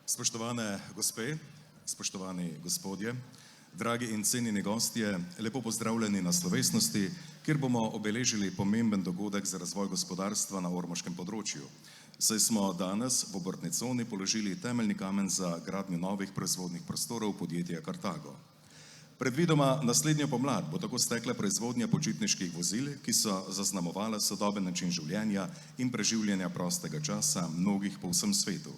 Spoštovane gospe, spoštovani gospodje, dragi in cenjeni gostje, lepo pozdravljeni na slovesnosti, kjer bomo obeležili pomemben dogodek za razvoj gospodarstva na ormoškem področju. Saj smo danes v obrtni coni položili temeljni kamen za gradnjo novih proizvodnih prostorov podjetja Kartago. Predvidoma naslednjo pomlad bo tako stekla proizvodnja počitniških vozil, ki so zaznamovala sodoben način življenja in preživljanja prostega časa mnogih po vsem svetu.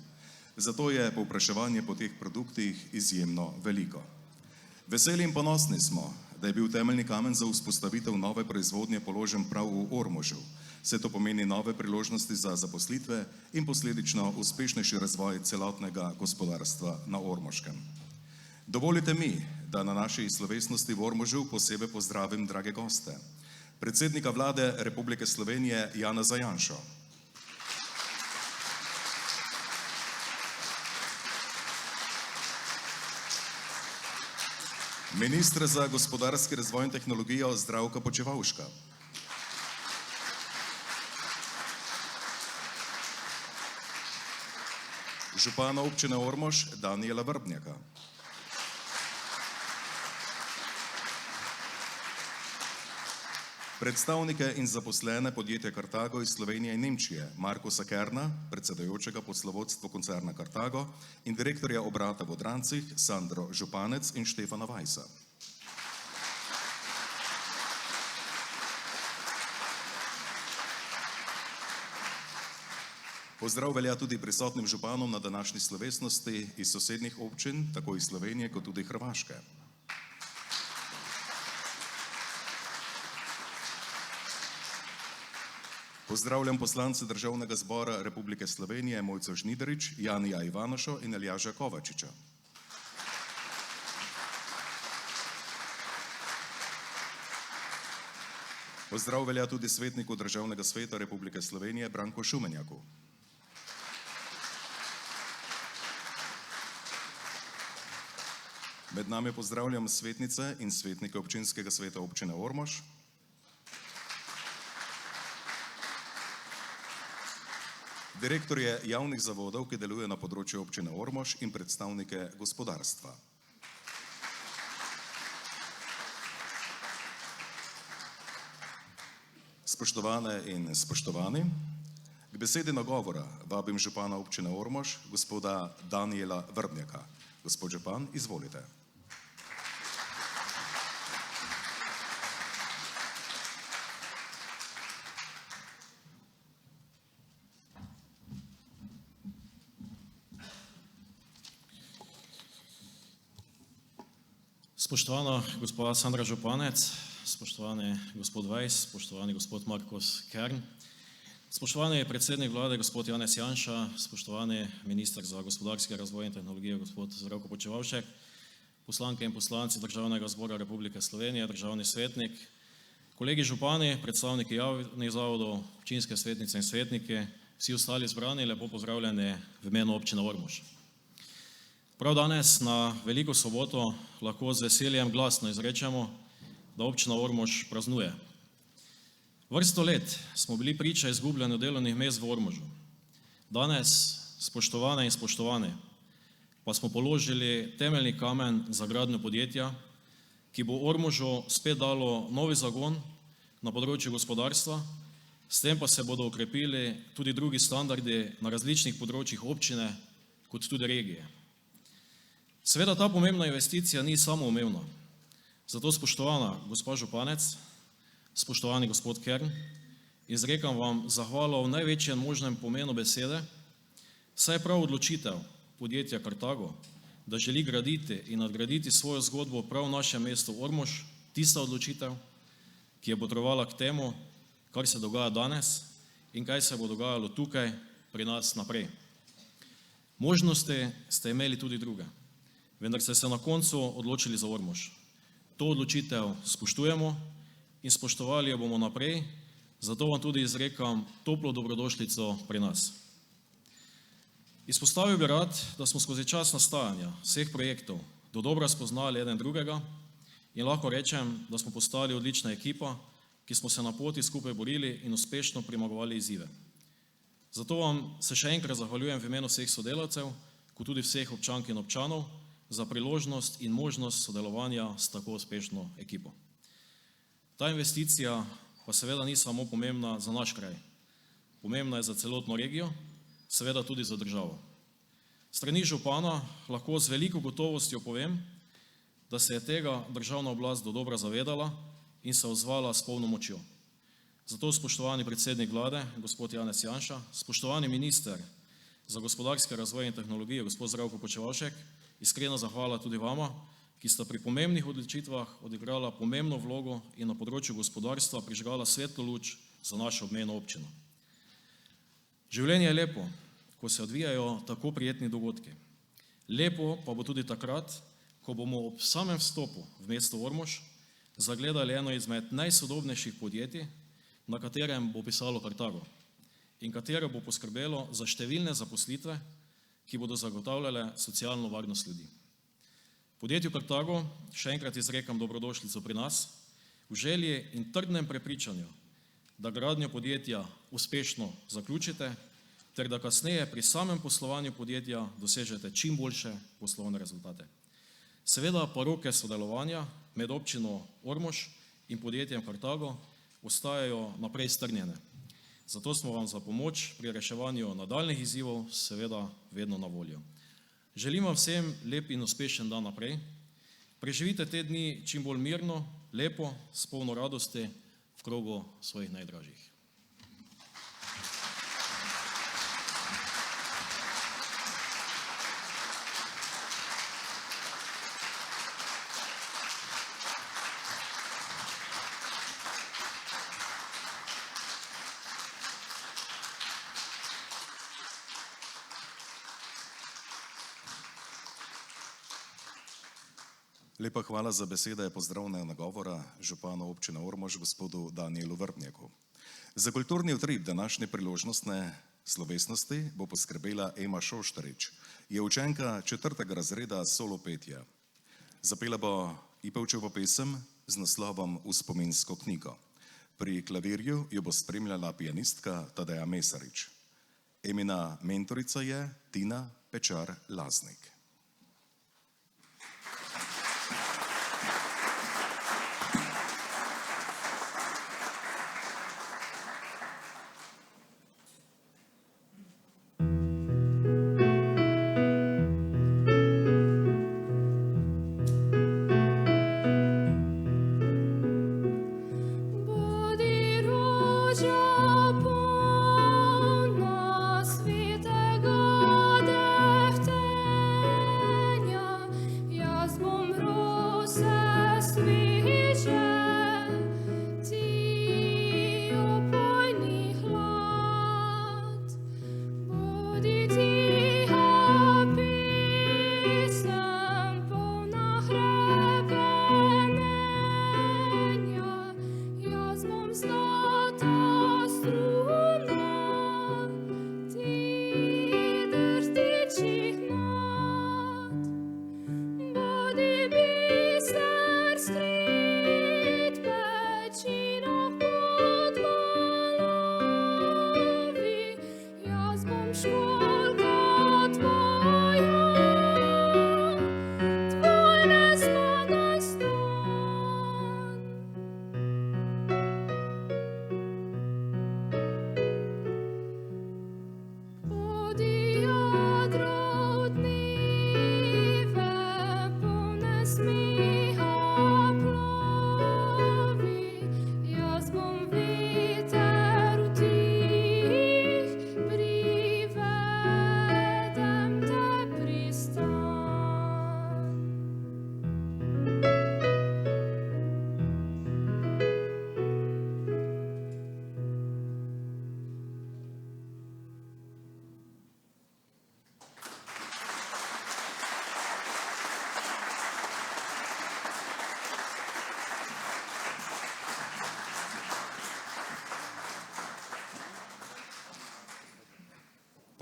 Zato je povpraševanje po teh produktih izjemno veliko. Veseli in ponosni smo, da je bil temeljni kamen za vzpostavitev nove proizvodnje položen prav v Ormožu. Vse to pomeni nove priložnosti za zaposlitve in posledično uspešnejši razvoj celotnega gospodarstva na Ormoškem. Dovolite mi, da na naši slovesnosti v Ormožu posebej pozdravim drage goste. Predsednika Vlade Republike Slovenije Janeza Janšo, ministra za gospodarski razvoj in tehnologijo Zdravka Počivalška, župana občine Ormož Danijela Vrbnjaka, predstavnike in zaposlene podjetja Kartago iz Slovenije in Nemčije, Markusa Kerna, predsedujočega poslovodstva koncerna Kartago, in direktorja obrata v Odrancih, Sandro Županec in Štefana Vajsa. Pozdrav velja tudi prisotnim županom na današnji slovesnosti iz sosednjih občin, tako iz Slovenije kot tudi Hrvaške. Pozdravljam poslance Državnega zbora Republike Slovenije Mojco Žnidarič, Janija Ivanošo in Aljaža Kovačiča. Pozdrav velja tudi svetniku Državnega sveta Republike Slovenije Branku Šumenjaku. Med nami pozdravljam svetnice in svetnike občinskega sveta občine Ormož, direktorje javnih zavodov, ki delujejo na področju občine Ormož, in predstavnike gospodarstva. Spoštovane in spoštovani, k besedi nagovora vabim župana občine Ormož, gospoda Danijela Vrbnjaka. Gospod župan, izvolite. Spoštovana gospa Sandra Županec, spoštovani gospod Vajs, spoštovani gospod Markus Kern, spoštovani predsednik vlade gospod Janez Janša, spoštovani minister za gospodarski razvoj in tehnologijo gospod Zdravko Počivalšek, poslanke in poslanci Državnega zbora Republike Slovenije, državni svetnik, kolegi župani, predstavniki javnih zavodov, občinske svetnice in svetniki, vsi ostali zbrani, lepo pozdravljeni v imenu občine Ormož. Prav danes, na veliko soboto, lahko z veseljem glasno izrečemo, da občina Ormož praznuje. Vrsto let smo bili priča izgubljanju delovnih mest v Ormožu. Danes, spoštovane in spoštovani, pa smo položili temeljni kamen za gradnjo podjetja, ki bo Ormožu spet dalo novi zagon na področju gospodarstva, s tem pa se bodo okrepili tudi drugi standardi na različnih področjih občine kot tudi regije. Seveda ta pomembna investicija ni samoumevna, zato spoštovana gospa Županec, spoštovani gospod Kern, izrekam vam zahvalo v največjem možnem pomenu besede, saj je prav odločitev podjetja Kartago, da želi graditi in nadgraditi svojo zgodbo prav v našem mestu Ormož, tista odločitev, ki je potrebovala k temu, kar se dogaja danes in kaj se bo dogajalo tukaj pri nas naprej. Možnosti ste imeli tudi druge, vendar ste se na koncu odločili za Ormož. To odločitev spoštujemo in spoštovali jo bomo naprej, zato vam tudi izrekam toplo dobrodošlico pri nas. Izpostavil bi rad, da smo skozi čas nastajanja vseh projektov dodobra spoznali eden drugega in lahko rečem, da smo postali odlična ekipa, ki smo se na poti skupaj borili in uspešno premagovali izzive. Zato vam se še enkrat zahvaljujem v imenu vseh sodelavcev, kot tudi vseh občank in občanov za priložnost in možnost sodelovanja s tako uspešno ekipo. Ta investicija pa seveda ni samo pomembna za naš kraj, pomembna je za celotno regijo, seveda tudi za državo. S strani župana lahko z veliko gotovostjo povem, da se je tega državna oblast dodobra zavedala in se odzvala s polno močjo. Zato, spoštovani predsednik vlade, gospod Janez Janša, spoštovani minister za gospodarski razvoj in tehnologijo, gospod Zdravko Počivalšek, iskrena zahvala tudi vama, ki sta pri pomembnih odločitvah odigrala pomembno vlogo in na področju gospodarstva prižgala svetlo luč za našo obmejno občino. Življenje je lepo, ko se odvijajo tako prijetni dogodki. Lepo pa bo tudi takrat, ko bomo ob samem vstopu v mesto Ormož zagledali eno izmed najsodobnejših podjetij, na katerem bo pisalo Kartago in katero bo poskrbelo za številne zaposlitve, ki bodo zagotavljale socialno varnost ljudi. Podjetju Kartago še enkrat izrekam dobrodošlico pri nas, v želji in trdnem prepričanju, da gradnjo podjetja uspešno zaključite, ter da kasneje pri samem poslovanju podjetja dosežete čim boljše poslovne rezultate. Seveda pa roke sodelovanja med občino Ormož in podjetjem Kartago ostajajo naprej strnjene. Zato smo vam za pomoč pri reševanju nadaljnjih izzivov seveda vedno na voljo. Želim vam vsem lep in uspešen dan naprej. Preživite te dni čim bolj mirno, lepo, s polno radosti v krogu svojih najdražjih. Lepa hvala za besede pozdravnega nagovora županu občine Ormož, gospodu Danijelu Vrbnjaku. Za kulturni utrip današnje priložnostne slovesnosti bo poskrbela Ema Šoštarič, je učenka 4. razreda solo petja. Zapela bo Ipavčevo pesem z naslovom V spominsko knjigo. Pri klavirju jo bo spremljala pianistka Tadeja Mesarič. Emina mentorica je Tina Pečar-Laznik.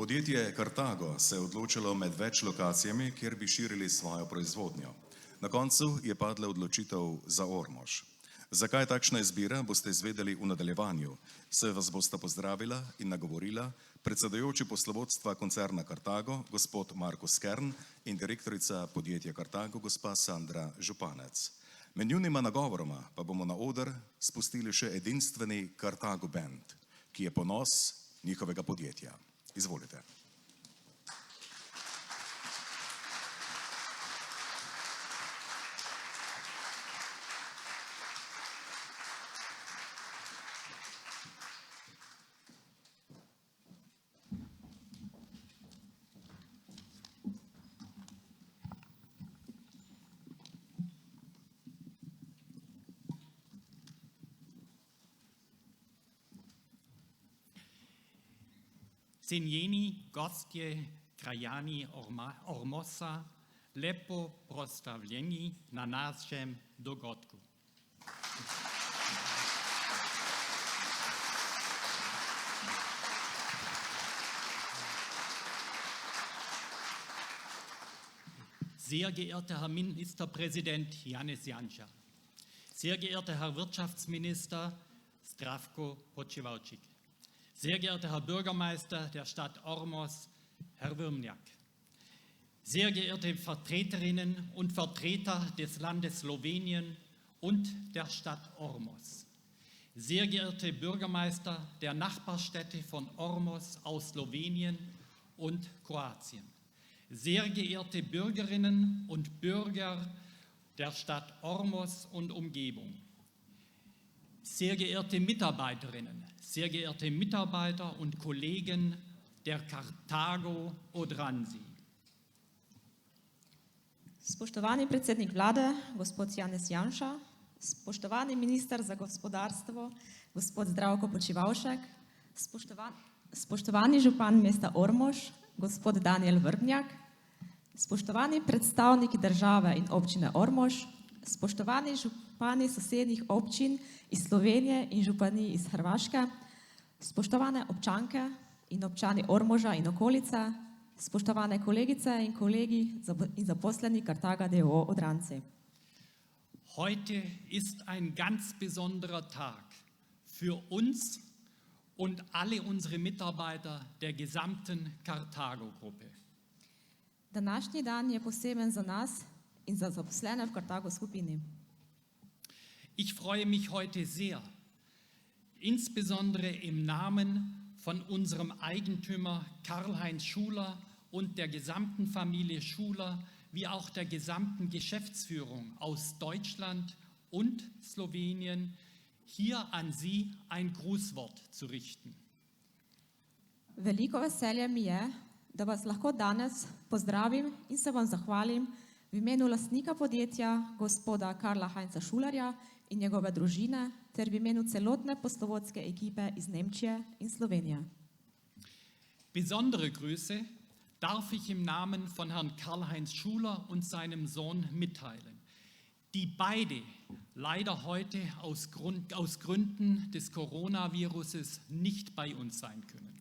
Podjetje Kartago se je odločilo med več lokacijami, kjer bi širili svojo proizvodnjo. Na koncu je padla odločitev za Ormož. Zakaj takšna izbira, boste izvedeli v nadaljevanju, saj vas bosta pozdravila in nagovorila predsedujoči poslovodstva koncerna Carthago, gospod Markus Kern, in direktorica podjetja Carthago, gospa Sandra Županec. Med njunima nagovoroma pa bomo na oder spustili še edinstveni Carthago band, ki je ponos njihovega podjetja. Izvolite. Cenjeni gostje, krajani Ormosa, lepo pozdravljeni na našem dogodku. Sehr geehrter Herr Ministerpräsident Janez Janša, sehr geehrter Herr Wirtschaftsminister Zdravko Počivalšek, sehr geehrter Herr Bürgermeister der Stadt Ormos, Herr Vrmjak, sehr geehrte Vertreterinnen und Vertreter des Landes Slowenien und der Stadt Ormos, sehr geehrte Bürgermeister der Nachbarstädte von Ormos aus Slowenien und Kroatien, sehr geehrte Bürgerinnen und Bürger der Stadt Ormos und Umgebung, sehr geehrte Mitarbeiterinnen, sehr geehrte Mitarbeiter und Kollegen der Carthago Odransi. Spoštovani predsednik vlade, gospod Janez Janša, spoštovani minister za gospodarstvo, gospod Zdravko Počivalšek, spoštovani župan mesta Ormož, gospod Daniel Vrmjak, spoštovani predstavniki države in občine Ormož, spoštovani župani sosednjih občin iz Slovenije in župani iz Hrvaške, spoštovane občanke in občani Ormoža in okolice, spoštovane kolegice in kolegi in zaposleni Carthaga d.o.o. Odranci. Heute ist ein ganz besonderer Tag für uns und alle unsere Mitarbeiter der gesamten Carthago-Gruppe. Današnji dan je poseben za nas in za zaposlene v Carthago skupini. Ich freue mich heute sehr, insbesondere im Namen von unserem Eigentümer Karl-Heinz Schuler und der gesamten Familie Schuler, wie auch der gesamten Geschäftsführung aus Deutschland und Slowenien, hier an Sie ein Grußwort zu richten. Veliko veselje mi je, da vas lahko danes pozdravim in se vam zahvalim v imenu lastnika podjetja, gospoda Karla-Heinza Schulerja in njegove družine, ter v imenu celotne poslovodske ekipe iz Nemčije in Slovenije. Besondere Grüße darf ich im Namen von Herrn Karl-Heinz Schuler und seinem Sohn mitteilen, die beide leider heute aus Gründen des Coronaviruses nicht bei uns sein können.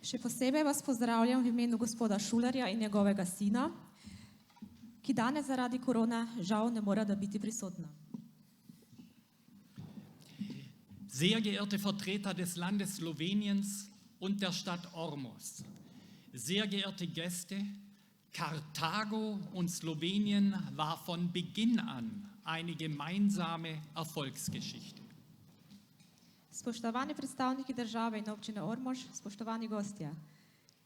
Še posebej vas pozdravljam v imenu gospoda Schulerja in njegovega sina, ki danes zaradi korone žal ne more biti prisotna. Sehr geehrte Vertreter des Landes Sloweniens und der Stadt Ormos, sehr geehrte Gäste, Carthago und Slowenien war von Beginn an eine gemeinsame Erfolgsgeschichte. Spoštovani predstavniki države in občine Ormož, spoštovani gostje,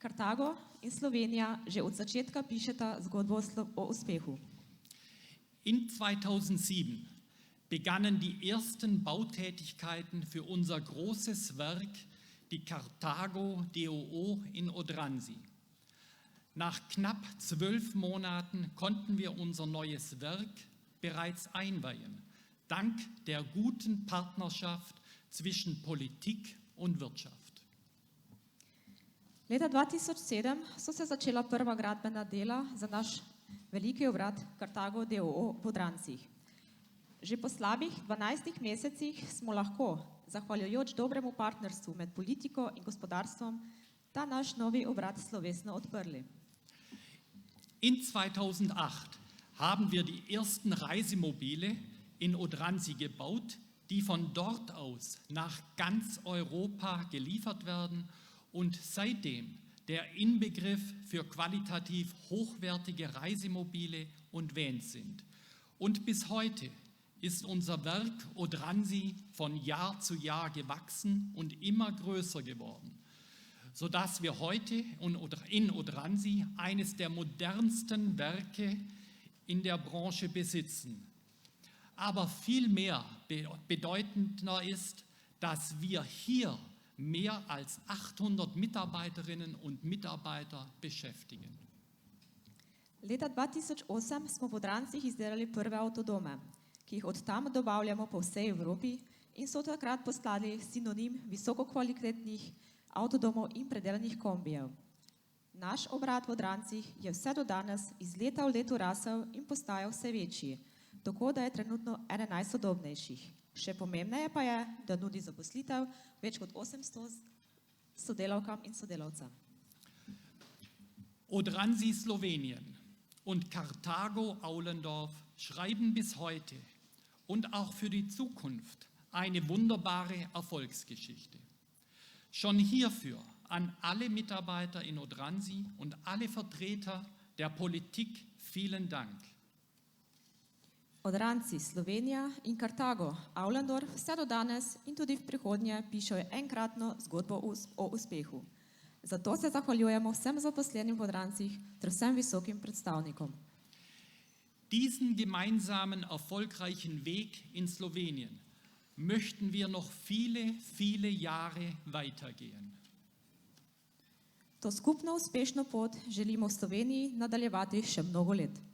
Carthago in Slovenija že od začetka pišeta zgodbo o uspehu. In 2007 begannen die ersten Bautätigkeiten für unser großes Werk, die Carthago d.o.o. in Odransi. Nach knapp 12 Monaten konnten wir unser neues Werk bereits einweihen, dank der guten Partnerschaft zwischen Politik und Wirtschaft. Leta 2007 so se začela prva gradbena dela za naš veliki obrat Carthago d.o.o. v Odrancih. Že po slabih 12 mesecih smo lahko, zahvaljujoč dobremu partnerstvu med politiko in gospodarstvom, ta naš novi obrat slovesno odprli. In 2008 haben wir die ersten Reisemobile in Odranci gebaut, die von dort aus nach ganz Europa geliefert werden und seitdem der Inbegriff für qualitativ hochwertige Reisemobile und Vans sind. Und bis heute ist unser Werk Odranci von Jahr zu Jahr gewachsen und immer größer geworden, sodass wir heute in Odranci eines der modernsten Werke in der Branche besitzen. Aber viel mehr bedeutender ist, dass wir hier mehr als 800 Mitarbeiterinnen und Mitarbeiter beschäftigen. Leta 2008 smo v Odrancih izdelali prve avtodome, ki jih od tam dobavljamo po vsej Evropi in so takrat postali sinonim visokokvalitetnih avtodomov in predelanih kombijev. Naš obrat v Odrancih je vse do danes iz leta v leto rasel in postajal vse večji, tako da je trenutno eden najsodobnejših. Še pomembneje pa je, da nudi zaposlitev več kot 800 sodelavkam in sodelavcem. Odranci Slowenien und Karthago Aulendorf schreiben bis heute und auch für die Zukunft eine wunderbare Erfolgsgeschichte. Schon hierfür an alle Mitarbeiter in Odranci und alle Vertreter der Politik vielen Dank. Odranci, Slovenija in Kartago, Aulendorf vse do danes in tudi v prihodnje pišejo enkratno zgodbo o uspehu. Zato se zahvaljujemo vsem zaposlenim v Odrancih ter vsem visokim predstavnikom. Diesen gemeinsamen erfolgreichen Weg in Slowenien möchten wir noch viele, viele Jahre weitergehen. To skupno uspešno pot želimo v Sloveniji nadaljevati še mnogo let.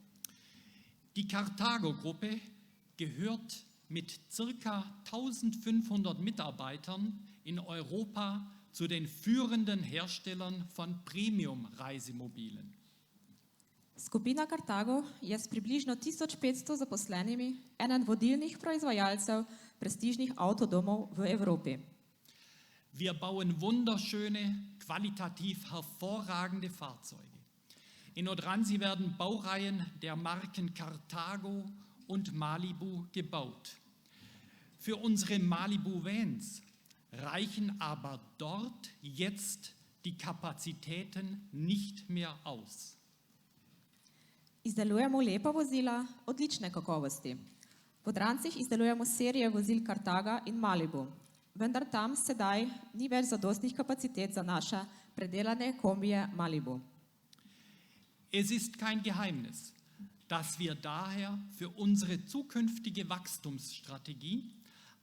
Die Karthago-Gruppe gehört mit ca. 1500 Mitarbeitern in Europa zu den führenden Herstellern von Premium-Reisemobilen. Skupina Kartago je s približno 1500 zaposlenimi eden vodilnih proizvajalcev prestižnih avtodomov v Evropi. Wir bauen wunderschöne, qualitativ hervorragende Fahrzeuge. In Odranci werden Baureihen der Marken Karthago und Malibu gebaut. Für unsere Malibu Vans reichen aber dort jetzt die Kapazitäten nicht mehr aus. Izdelujemo lepa vozila odlične kakovosti. V Odrancih izdelujemo serije vozil Kartaga in Malibu, vendar tam sedaj ni več zadostnih kapacitet za naše predelane kombije Malibu. Es ist kein Geheimnis, dass wir daher für unsere zukünftige Wachstumsstrategie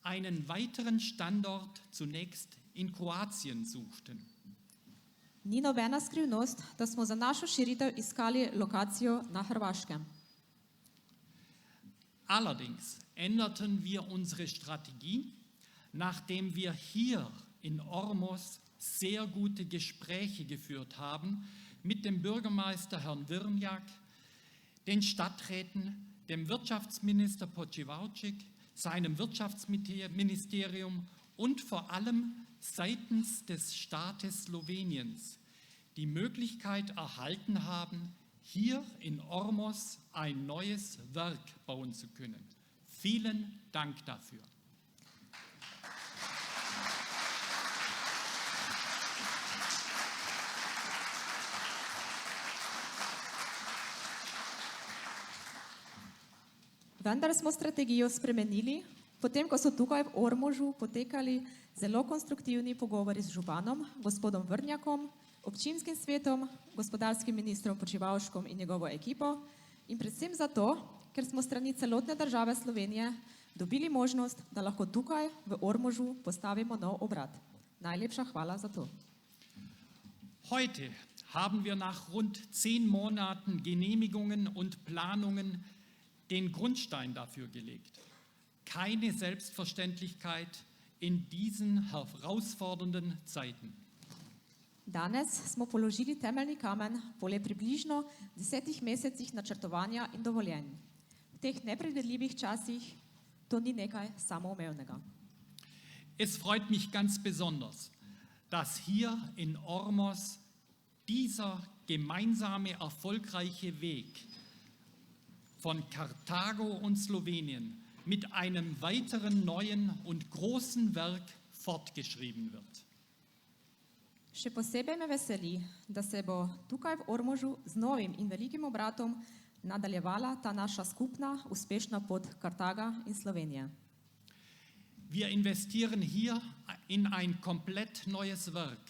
einen weiteren Standort zunächst in Kroatien suchten. Ni nobena skrivnost, da smo za našo širitev iskali lokacijo na Hrvaškem. Allerdings änderten wir unsere Strategie, nachdem wir hier in Ormos sehr gute Gespräche geführt haben mit dem Bürgermeister Herrn Vrnjak, den Stadträten, dem Wirtschaftsminister Pociwałczyk, seinem Wirtschaftsministerium und vor allem seitens des Staates Sloweniens die Möglichkeit erhalten haben, hier in Ormos ein neues Werk bauen zu können. Vielen Dank dafür. Vendar smo strategijo spremenili, potem ko so tukaj v Ormožu potekali zelo konstruktivni pogovori z županom, gospodom Vrnjakom, občinskim svetom, gospodarskim ministrom Pociwałczkom in njegovo ekipo in predvsem zato, ker smo strani celotne države Slovenije dobili možnost, da lahko tukaj v Ormožu postavimo nov obrat. Najlepša hvala za to. Heute haben wir nach rund 10 Monaten Genehmigungen und Planungen den Grundstein dafür gelegt. Keine Selbstverständlichkeit in diesen herausfordernden Zeiten. Danes smo položili temeljni kamen po le približno 10 mesecih načrtovanja in dovoljenj. V teh nepredvidljivih časih to ni nekaj samoumevnega. Es freut mich ganz besonders, dass hier in Ormos dieser gemeinsame erfolgreiche Weg von Karthago und Slowenien mit einem weiteren neuen und großen Werk fortgeschrieben wird. Še posebej me veseli, da se bo tukaj v Ormožu z novim in velikim obratom nadaljevala ta naša skupna uspešna pot Kartaga in Slovenije. Wir investieren hier in ein komplett neues Werk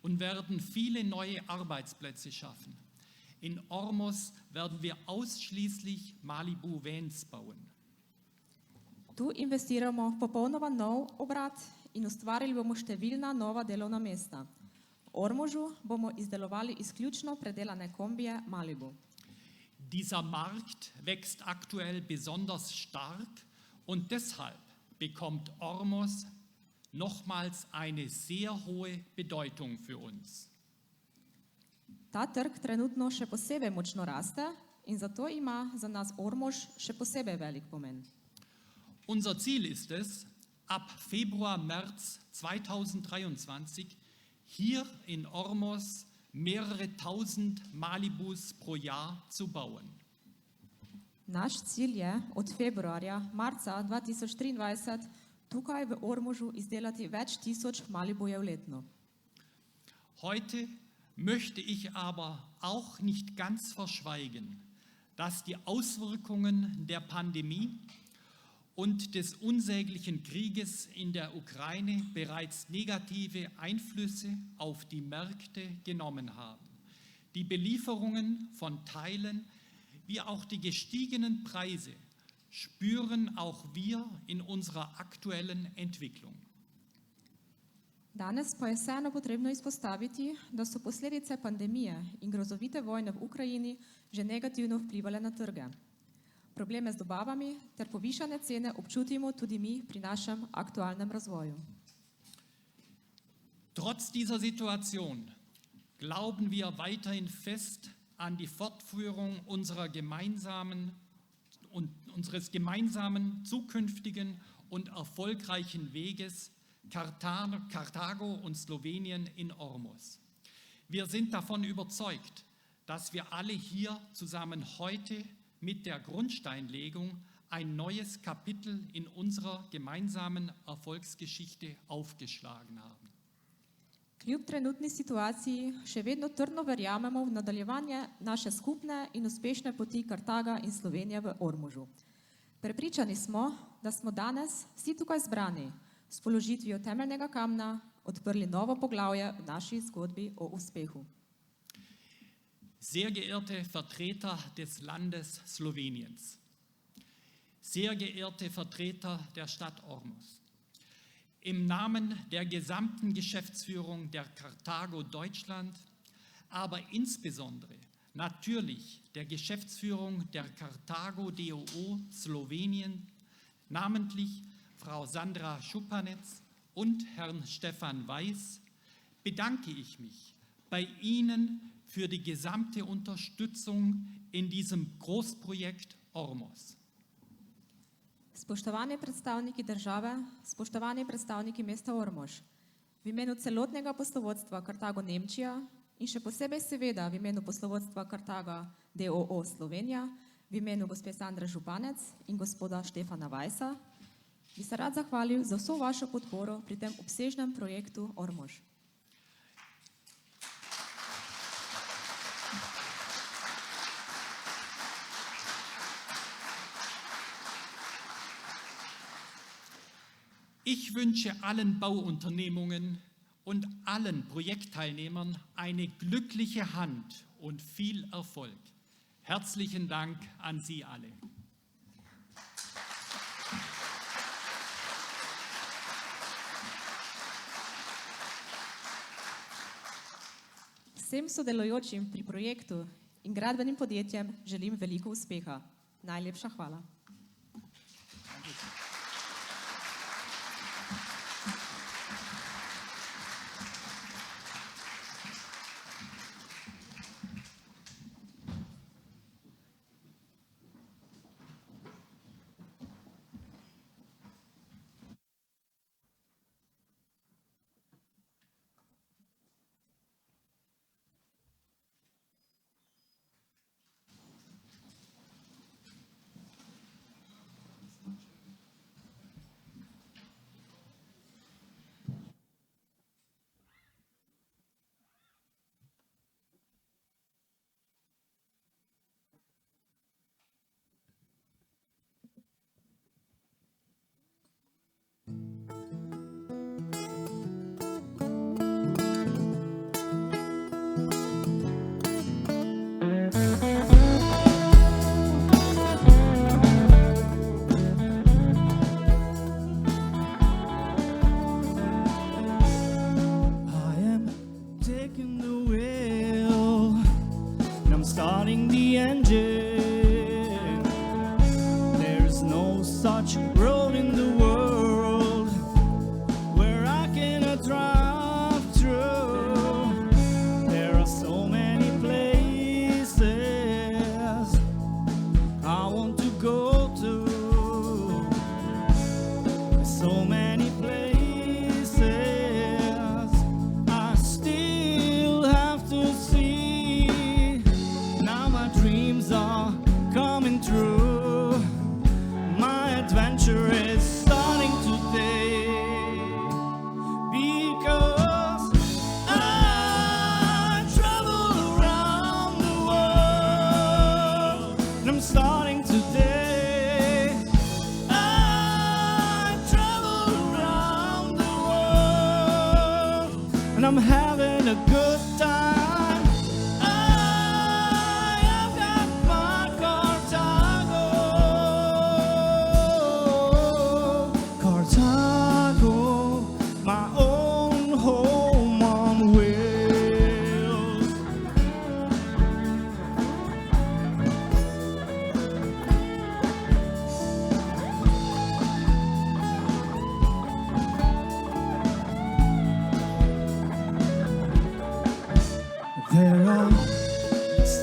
und werden viele neue Arbeitsplätze schaffen. In Ormos werden wir ausschließlich Malibu Vans bauen. Tu investiramo v popolnoma nov obrat in ustvarili bomo številna nova delovna mesta. V Ormožu bomo izdelovali izključno predelane kombije Malibu. Dieser Markt wächst aktuell besonders stark und deshalb bekommt Ormos nochmals eine sehr hohe Bedeutung für uns. Ta trg trenutno še posebej močno raste in zato ima za nas Ormož še posebej velik pomen. Unser Ziel ist es, ab Februar, März 2023 hier in Ormos mehrere tausend Malibus pro Jahr zu bauen. Naš cilj je od februarja, marca 2023 tukaj v Ormožu izdelati več tisoč Malibujev letno. Heute möchte ich aber auch nicht ganz verschweigen, dass die Auswirkungen der Pandemie und des unsäglichen Krieges in der Ukraine bereits negative Einflüsse auf die Märkte genommen haben. Die Belieferungen von Teilen wie auch die gestiegenen Preise spüren auch wir in unserer aktuellen Entwicklung. Danes pa je vseeno potrebno izpostaviti, da so posledice pandemije in grozovite vojne v Ukrajini že negativno vplivale na trge. Probleme z dobavami ter povišane cene občutimo tudi mi pri našem aktualnem razvoju. Trotz dieser Situation glauben wir weiterhin fest an die Fortführung unseres gemeinsamen zukünftigen und erfolgreichen Weges Karthago und Slowenien in Ormos. Wir sind davon überzeugt, dass wir alle hier zusammen heute mit der Grundsteinlegung ein neues Kapitel in unserer gemeinsamen Erfolgsgeschichte aufgeschlagen haben. Kljub trenutni situaciji še vedno trdno verjamemo v nadaljevanje naše skupne in uspešne poti Kartaga in Slovenije v Ormožu. Prepričani smo, da smo danes vsi tukaj zbrani s položitvijo temeljnega kamna odprli novo poglavje v naši zgodbi o uspehu. Sehr geehrte Vertreter des Landes Sloweniens, sehr geehrte Vertreter der Stadt Ormos, im Namen der gesamten Geschäftsführung der Kartago Deutschland, aber insbesondere natürlich der Geschäftsführung der Kartago DOO Slowenien, namentlich Frau Sandra Schupanec und Herrn Stefan Weiß, bedanke ich mich bei Ihnen für die gesamte Unterstützung in diesem Großprojekt Ormos. Spoštovani predstavniki države, spoštovani predstavniki mesta Ormož, v imenu celotnega poslovodstva Kartago Nemčija in še posebej seveda v imenu poslovodstva Kartaga DOO Slovenija, v imenu gospe Sandre Županec in gospoda Štefana Vajsa, bi se rad zahvalil za vso vašo podporo pri tem obsežnem projektu Ormož. Ich wünsche allen Bauunternehmungen und allen Projektteilnehmern eine glückliche Hand und viel Erfolg. Herzlichen Dank an Sie alle. Vsem sodelujočim pri projektu in gradbenim podjetjem želim veliko uspeha. Najlepša hvala.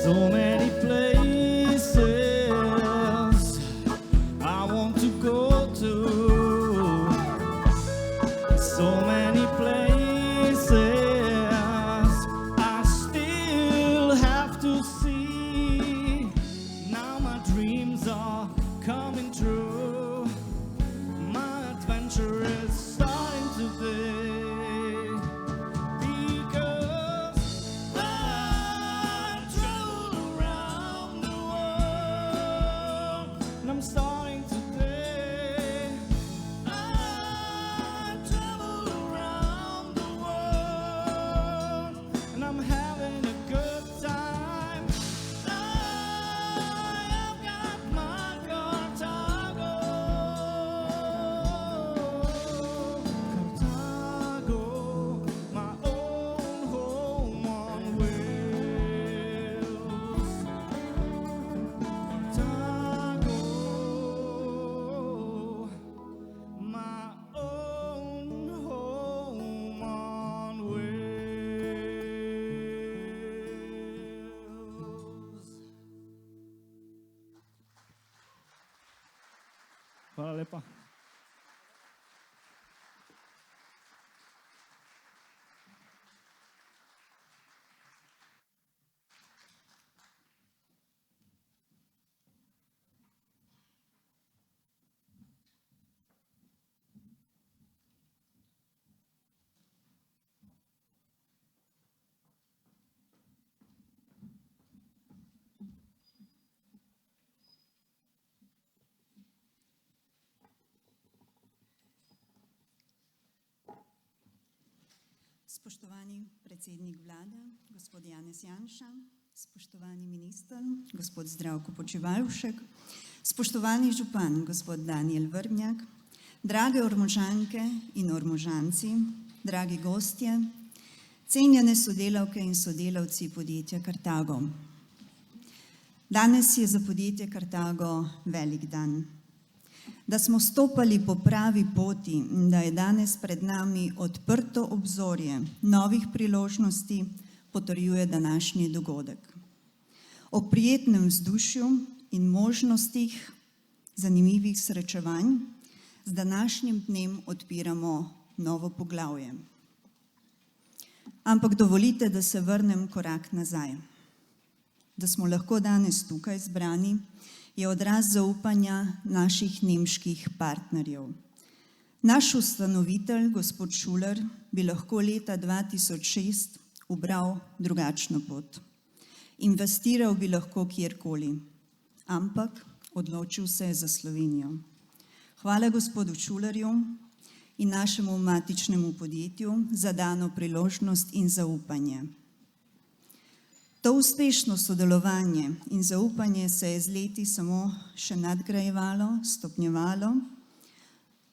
So many places I want to go to. So many places I still have to see. Now my dreams are coming true. My adventure is starting today. Because I travel around the world, and I'm starting today. I travel around the world, and I'm having a good time. I've got my Cartago, Cartago, my own home on wheels. Cartago, my own home on wheels. Hvala lepa. Spoštovani predsednik vlade, gospod Janez Janša, spoštovani minister, gospod Zdravko Počivalšek, spoštovani župan, gospod Danijel Vrbnjak, drage Ormožanke in Ormožanci, dragi gostje, cenjene sodelavke in sodelavci podjetja Cartago. Danes je za podjetje Cartago velik dan. Da smo stopali po pravi poti in da je danes pred nami odprto obzorje novih priložnosti, potrjuje današnji dogodek. Ob prijetnem vzdušju in možnostih zanimivih srečevanj z današnjim dnem odpiramo novo poglavje. Ampak dovolite, da se vrnem korak nazaj. Da smo lahko danes tukaj zbrani, je odraz zaupanja naših nemških partnerjev. Naš ustanovitelj, gospod Schuler, bi lahko leta 2006 ubral drugačno pot. Investiral bi lahko kjerkoli, ampak odločil se je za Slovenijo. Hvala gospodu Schulerju in našemu matičnemu podjetju za dano priložnost in zaupanje. To uspešno sodelovanje in zaupanje se je z leti samo še nadgrajevalo, stopnjevalo.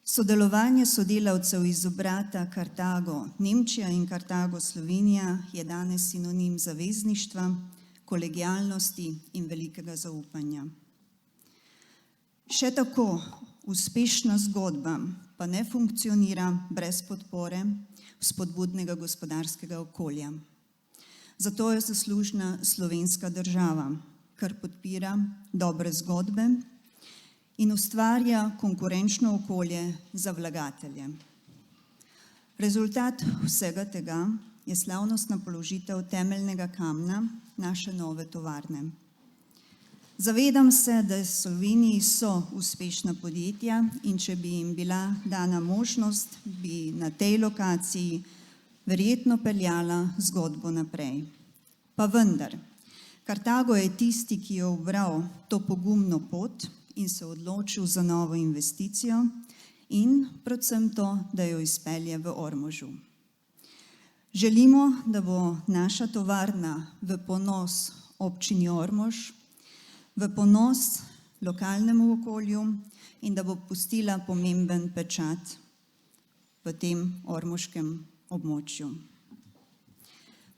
Sodelovanje sodelavcev iz obrata Cartago Nemčija in Cartago Slovenija je danes sinonim zavezništva, kolegialnosti in velikega zaupanja. Še tako uspešna zgodba pa ne funkcionira brez podpore spodbudnega gospodarskega okolja. Zato je zaslužna slovenska država, kar podpira dobre zgodbe in ustvarja konkurenčno okolje za vlagatelje. Rezultat vsega tega je slavnostna položitev temeljnega kamna naše nove tovarne. Zavedam se, da v Sloveniji so uspešna podjetja in če bi jim bila dana možnost, bi na tej lokaciji verjetno peljala zgodbo naprej. Pa vendar, Cartago je tisti, ki je ubral to pogumno pot in se odločil za novo investicijo in predvsem to, da jo izpelje v Ormožu. Želimo, da bo naša tovarna v ponos občini Ormož, v ponos lokalnemu okolju in da bo pustila pomemben pečat v tem ormoškem območju.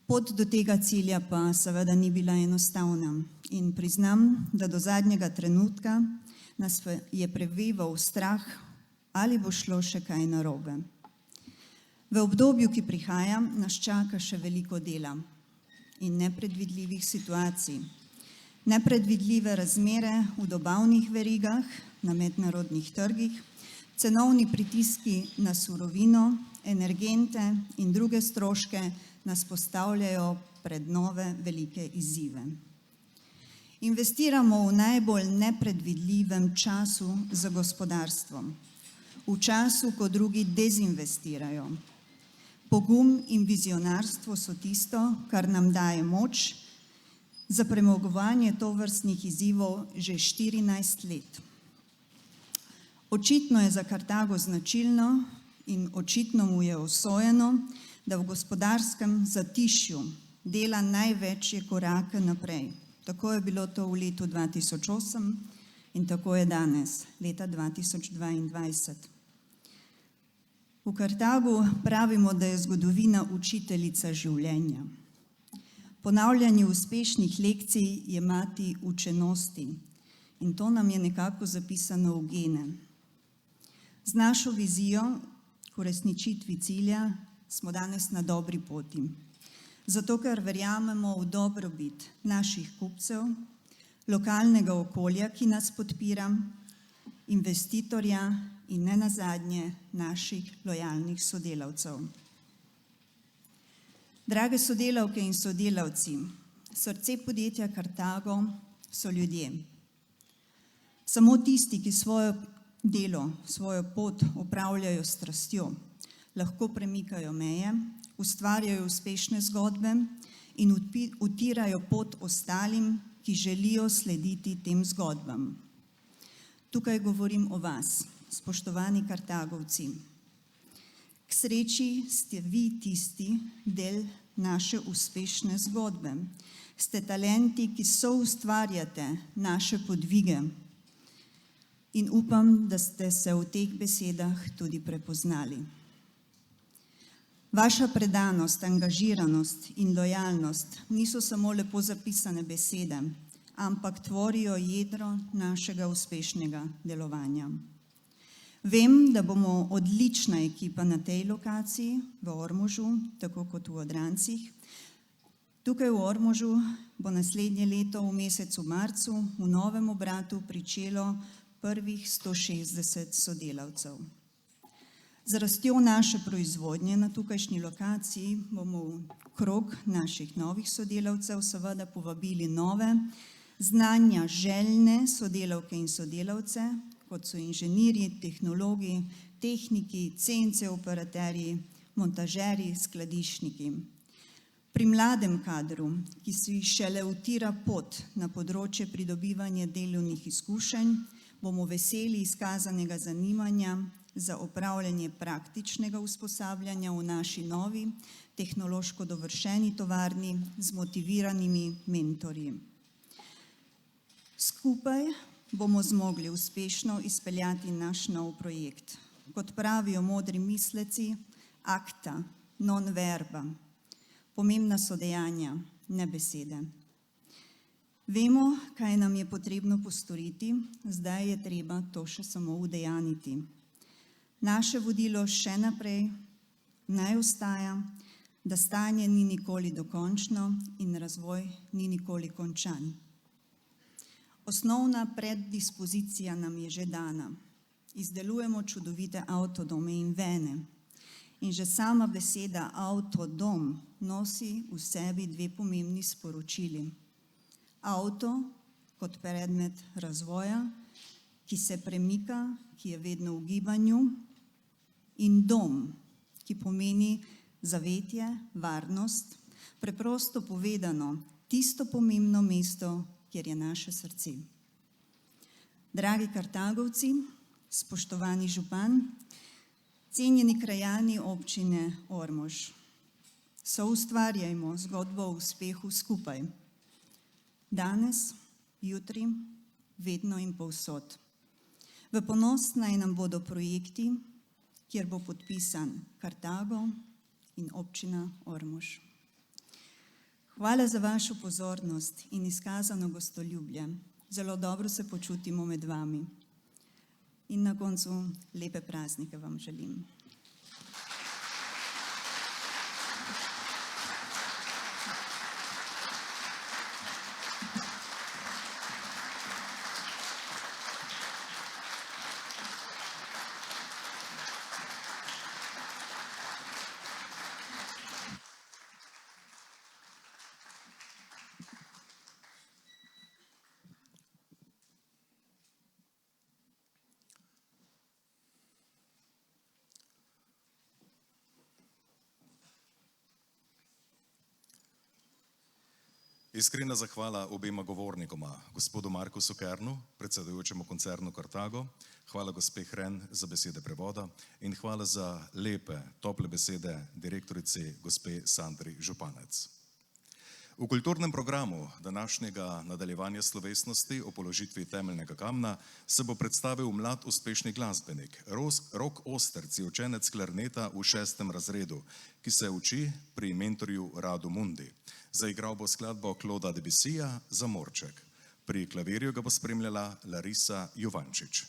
Pot do tega cilja pa seveda ni bila enostavna in priznam, da do zadnjega trenutka nas je preveval strah, ali bo šlo še kaj narobe. V obdobju, ki prihaja, nas čaka še veliko dela in nepredvidljivih situacij. nepredvidljive razmere v dobavnih verigah na mednarodnih trgih, cenovni pritiski na surovino, energente in druge stroške nas postavljajo pred nove velike izzive. Investiramo v najbolj nepredvidljivem času za gospodarstvo, v času, ko drugi dezinvestirajo. Pogum in vizionarstvo so tisto, kar nam daje moč za premagovanje tovrstnih izzivov že 14 let. Očitno je za Kartago značilno in očitno mu je usojeno, da v gospodarskem zatišju dela največje korake naprej. Tako je bilo to v letu 2008 in tako je danes, leta 2022. V Kartagu pravimo, da je zgodovina učiteljica življenja. Ponavljanje uspešnih lekcij je mati učenosti in to nam je nekako zapisano v gene. Z našo vizijo k uresničitvi cilja smo danes na dobri poti. Zato, ker verjamemo v dobrobit naših kupcev, lokalnega okolja, ki nas podpira, investitorja in nenazadnje naših lojalnih sodelavcev. Drage sodelavke in sodelavci, srce podjetja Kartago so ljudje. Samo tisti, ki svojo delo, svojo pot opravljajo s strastjo, lahko premikajo meje, ustvarjajo uspešne zgodbe in utirajo pot ostalim, ki želijo slediti tem zgodbam. Tukaj govorim o vas, spoštovani Kartagovci. K sreči ste vi tisti del naše uspešne zgodbe. Ste talenti, ki soustvarjate naše podvige in upam, da ste se v teh besedah tudi prepoznali. Vaša predanost, angažiranost in lojalnost niso samo lepo zapisane besede, ampak tvorijo jedro našega uspešnega delovanja. Vem, da bomo odlična ekipa na tej lokaciji v Ormožu, tako kot v Odrancih. Tukaj v Ormožu bo naslednje leto v mesecu marcu v novem obratu pričelo prvih 160 sodelavcev. Z rastjo naše proizvodnje na tukajšnji lokaciji bomo v krog naših novih sodelavcev seveda povabili nove, znanja željne sodelavke in sodelavce, kot so inženirji, tehnologi, tehniki, CNC operaterji, montažerji, skladišniki. Pri mladem kadru, ki si šele utira pot na področje pridobivanja delovnih izkušenj, bomo veseli izkazanega zanimanja za opravljanje praktičnega usposabljanja v naši novi, tehnološko dovršeni tovarni z motiviranimi mentorji. Skupaj bomo zmogli uspešno izpeljati naš nov projekt. Kot pravijo modri misleci, acta, non verba. Pomembna so dejanja, ne besede. Vemo, kaj nam je potrebno postoriti, zdaj je treba to še samo udejaniti. Naše vodilo še naprej naj ostaja, da stanje ni nikoli dokončno in razvoj ni nikoli končan. Osnovna preddispozicija nam je že dana. Izdelujemo čudovite avtodome in vene. In že sama beseda avtodom nosi v sebi dve pomembni sporočili. Avto kot predmet razvoja, ki se premika, ki je vedno v gibanju, in dom, ki pomeni zavetje, varnost, preprosto povedano, tisto pomembno mesto, kjer je naše srce. Dragi Kartagovci, spoštovani župan, cenjeni krajani občine Ormož, soustvarjajmo zgodbo o uspehu skupaj. Danes, jutri, vedno in povsod. V ponos naj nam bodo projekti, kjer bo podpisan Kartago in občina Ormož. Hvala za vašo pozornost in izkazano gostoljubje. Zelo dobro se počutimo med vami. In na koncu lepe praznike vam želim. Iskrena zahvala obema govornikoma, gospodu Markusu Kernu, predsedujočemu koncernu Kartago, hvala gospe Hren za besede prevoda in hvala za lepe, tople besede direktorici gospe Sandri Županec. V kulturnem programu današnjega nadaljevanja slovesnosti o položitvi temeljnega kamna se bo predstavil mlad uspešni glasbenik, Rok Osterc je učenec klarneta v 6. razredu, ki se uči pri mentorju Radu Mundi. Zaigral bo skladbo Clauda Debussyja Zamorček. Pri klavirju ga bo spremljala Larisa Juvančič.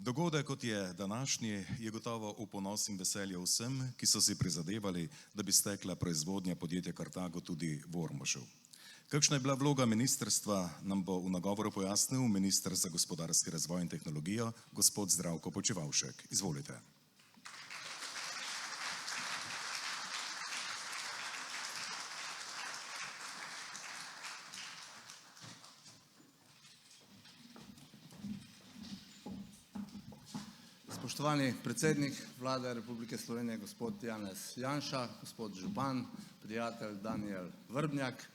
Dogodek, kot je današnji, je gotovo v ponos in veselje vsem, ki so si prizadevali, da bi stekla proizvodnja podjetja Kartago tudi v Ormožu. Kakšna je bila vloga ministrstva, nam bo v nagovoru pojasnil minister za gospodarski razvoj in tehnologijo, gospod Zdravko Počivalšek. Izvolite. Spoštovani predsednik Vlade Republike Slovenije, gospod Janez Janša, gospod župan, prijatelj Danijel Vrbnjak,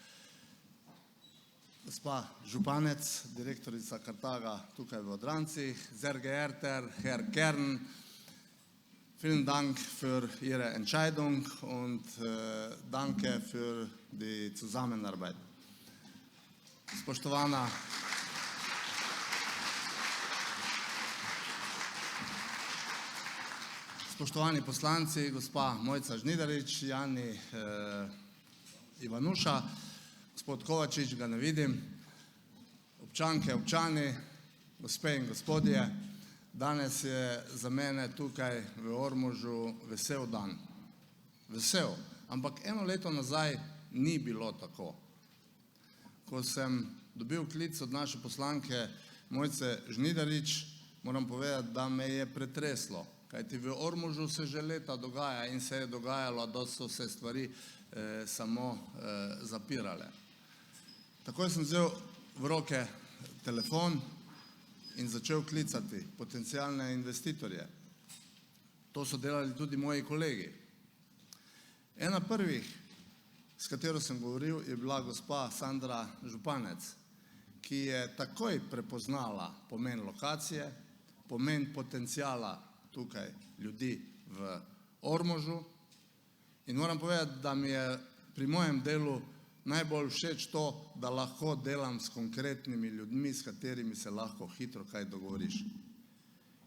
gospa županec, direktorica Kartaga tukaj v Odrancih, sehr geehrter Herr Kern, vielen Dank für Ihre Entscheidung und danke für die Zusammenarbeit. Spoštovani poslanci, gospa Mojca Žnidarič, Jani Ivanuša, gospod Kovačič, ga ne vidim, občanke, občani, gospe in gospodje, danes je za mene tukaj v Ormožu vesel dan. Vesel, ampak eno leto nazaj ni bilo tako. Ko sem dobil klic od naše poslanke Mojce Žnidarič, moram povedati, da me je pretreslo. Kajti v Ormožu se že leta dogaja in se je dogajalo, da so se stvari samo zapirale. Takoj sem vzel v roke telefon in začel klicati potencialne investitorje. To so delali tudi moji kolegi. Ena prvih, s katero sem govoril, je bila gospa Sandra Županec, ki je takoj prepoznala pomen lokacije, pomen potenciala tukaj ljudi v Ormožu in moram povedati, da mi je pri mojem delu najbolj všeč to, da lahko delam s konkretnimi ljudmi, s katerimi se lahko hitro kaj dogovoriš.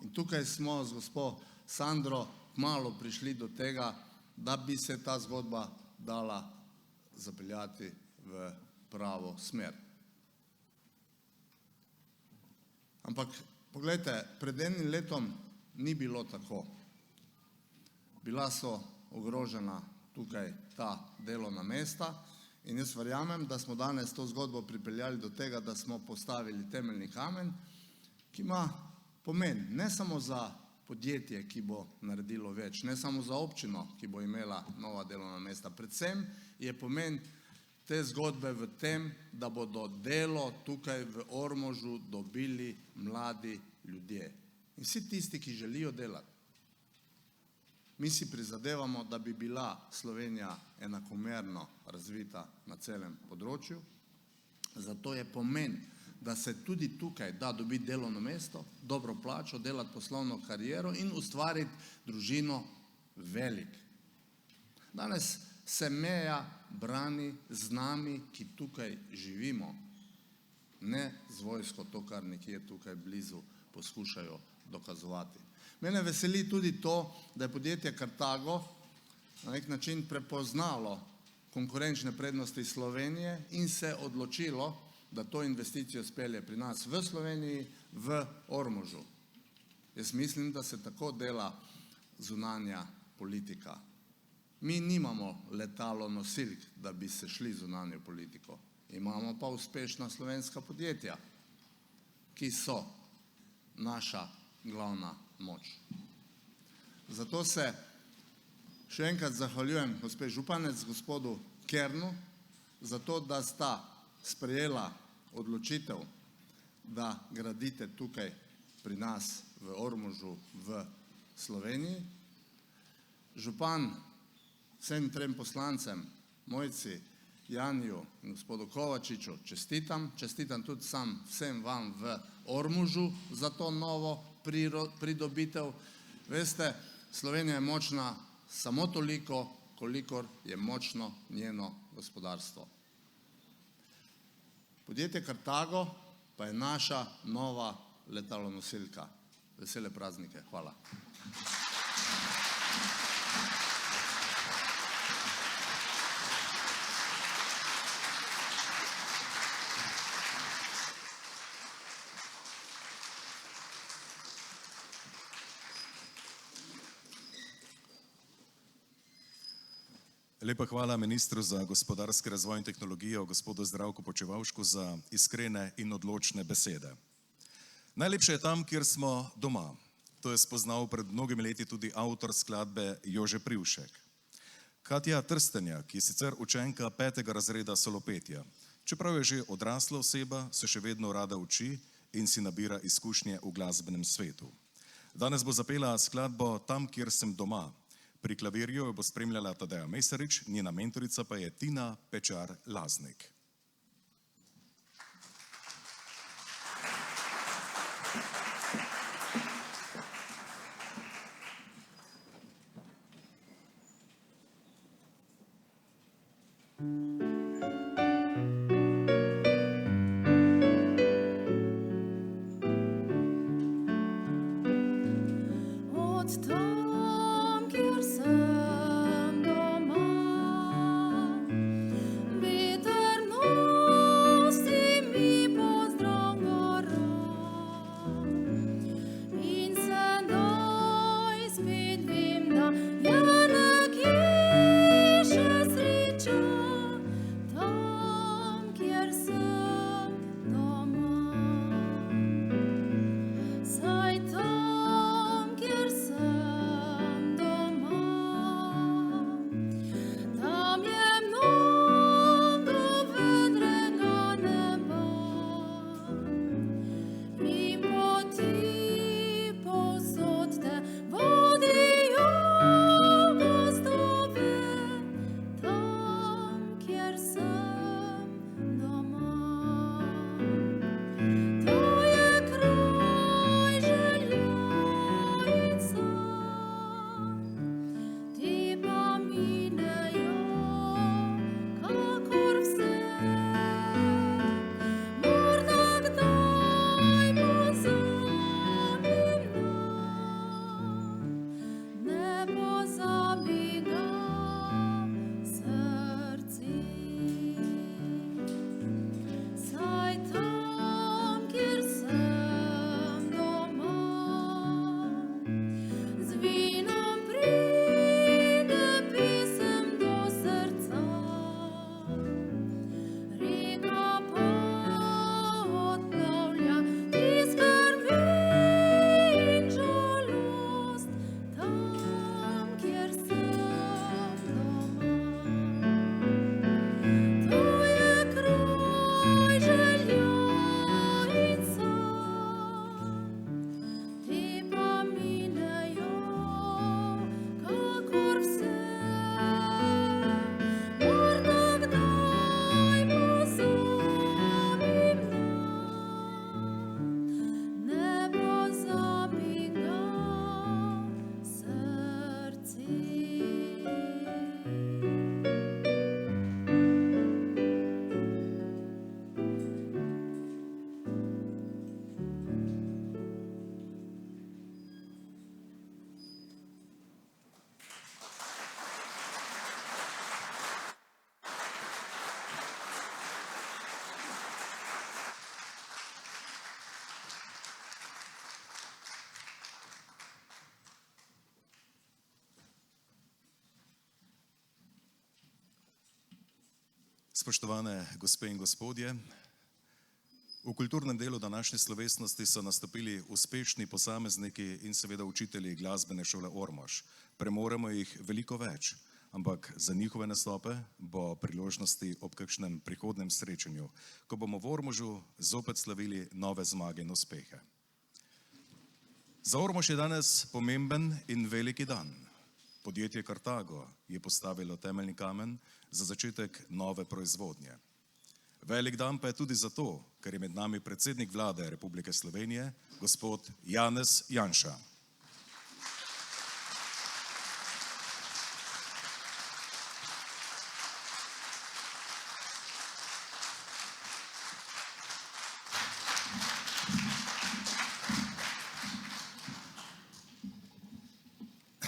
In tukaj smo z gospo Sandro kmalu prišli do tega, da bi se ta zgodba dala zapeljati v pravo smer. Ampak poglejte, pred enim letom ni bilo tako. Bila so ogrožena tukaj ta delovna mesta in jaz verjamem, da smo danes to zgodbo pripeljali do tega, da smo postavili temeljni kamen, ki ima pomen ne samo za podjetje, ki bo naredilo več, ne samo za občino, ki bo imela nova delovna mesta. Predvsem je pomen te zgodbe v tem, da bodo delo tukaj v Ormožu dobili mladi ljudje. In vsi tisti, ki želijo delati. Mi si prizadevamo, da bi bila Slovenija enakomerno razvita na celem področju. Zato je pomen, da se tudi tukaj da dobiti delovno mesto, dobro plačo, delati poslovno kariero in ustvariti družino velik. Danes se meja brani z nami, ki tukaj živimo, ne z vojsko, to, kar nekje tukaj blizu poskušajo dokazovati. Mene veseli tudi to, da je podjetje Carthago na nek način prepoznalo konkurenčne prednosti Slovenije in se odločilo, da to investicijo spelje pri nas v Sloveniji, v Ormožu. Jaz mislim, da se tako dela zunanja politika. Mi nimamo letalonosilk, da bi se šli zunanjo politiko. Imamo pa uspešna slovenska podjetja, ki so naša glavna moč. Zato se še enkrat zahvaljujem gospe županec, gospodu Kernu, za to, da sta sprejela odločitev, da gradite tukaj pri nas v Ormožu v Sloveniji. Župan, vsem trem poslancem, Mojci, Janiju in gospodu Kovačiču čestitam. Čestitam tudi sam vsem vam v Ormožu za to novo pridobitev. Veste, Slovenija je močna samo toliko, kolikor je močno njeno gospodarstvo. Podjetje Carthago pa je naša nova letalonosilka. Vesele praznike. Hvala. Lepa hvala ministru za gospodarski razvoj in tehnologijo, gospodu Zdravku Počivalšku, za iskrene in odločne besede. Najlepše je tam, kjer smo doma. To je spoznal pred mnogimi leti tudi avtor skladbe Jože Privšek. Katja Trstenjak, ki je sicer učenka 5. razreda solopetja. Čeprav je že odrasla oseba, se še vedno rada uči in si nabira izkušnje v glasbenem svetu. Danes bo zapela skladbo Tam, kjer sem doma. Pri klavirju jo bo spremljala Tadeja Mesarič, njena mentorica pa je Tina Pečar Laznik. Od tam, kjer sem doma, veter Spoštovane gospe in gospodje, v kulturnem delu današnje slovesnosti so nastopili uspešni posamezniki in seveda učitelji glasbene šole Ormož. Premoremo jih veliko več, ampak za njihove nastope bo priložnosti ob kakšnem prihodnem srečanju, ko bomo v Ormožu zopet slavili nove zmage in uspehe. Za Ormož je danes pomemben in veliki dan. Podjetje Kartago je postavilo temeljni kamen za začetek nove proizvodnje. Velik dan pa je tudi zato, ker je med nami predsednik vlade Republike Slovenije, gospod Janez Janša.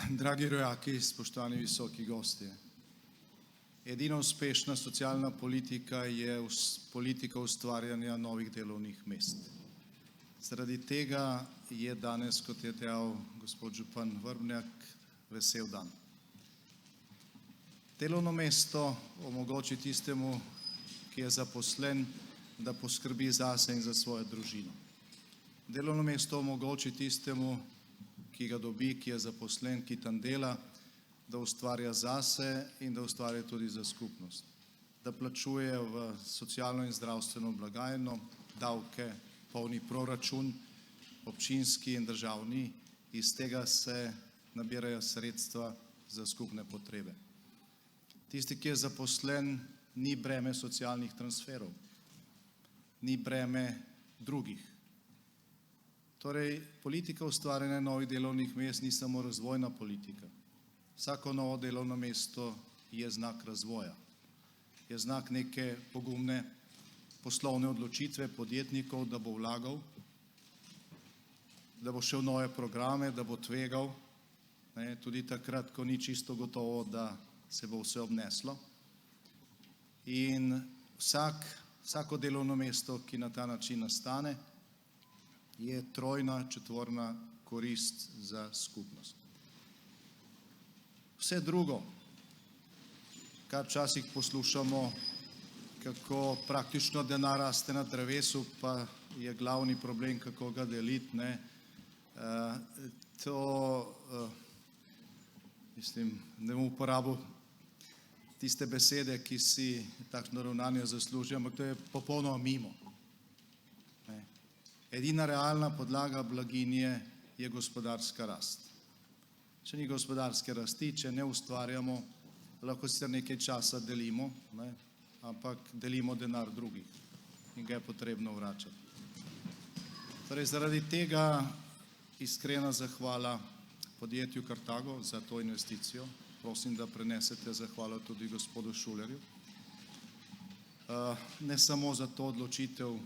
Dragi rojaki, spoštovani visoki gostje. Edina uspešna socialna politika je politika ustvarjanja novih delovnih mest. Zaradi tega je danes, kot je dejal gospod župan Vrbnjak, vesel dan. Delovno mesto omogoči tistemu, ki je zaposlen, da poskrbi zase in za svojo družino. Delovno mesto omogoči tistemu, ki ga dobi, ki je zaposlen, ki tam dela, da ustvarja zase in da ustvarja tudi za skupnost. Da plačuje v socialno in zdravstveno blagajno, davke, polni proračun, občinski in državni, iz tega se nabirajo sredstva za skupne potrebe. Tisti, ki je zaposlen, ni breme socialnih transferov, ni breme drugih. Torej, politika ustvarjanja novih delovnih mest ni samo razvojna politika. Vsako novo delovno mesto je znak razvoja, je znak neke pogumne poslovne odločitve podjetnikov, da bo vlagal, da bo šel v nove programe, da bo tvegal, tudi takrat, ko ni čisto gotovo, da se bo vse obneslo. In vsako delovno mesto, ki na ta način nastane, je trojna, četvorna korist za skupnost. Vse drugo, kar včasih poslušamo, kako praktično denar raste na drevesu, pa je glavni problem, kako ga deliti, ne bom uporabil tiste besede, ki si takšno ravnanje zaslužijo, ampak to je popolnoma mimo. Edina realna podlaga blaginje je gospodarska rast. Če ni gospodarske rasti, če ne ustvarjamo, lahko sicer nekaj časa delimo, ampak delimo denar drugih in ga je potrebno vračati. Torej, zaradi tega iskrena zahvala podjetju Kartago za to investicijo. Prosim, da prenesete zahvalo tudi gospodu Šulerju. Ne samo za to odločitev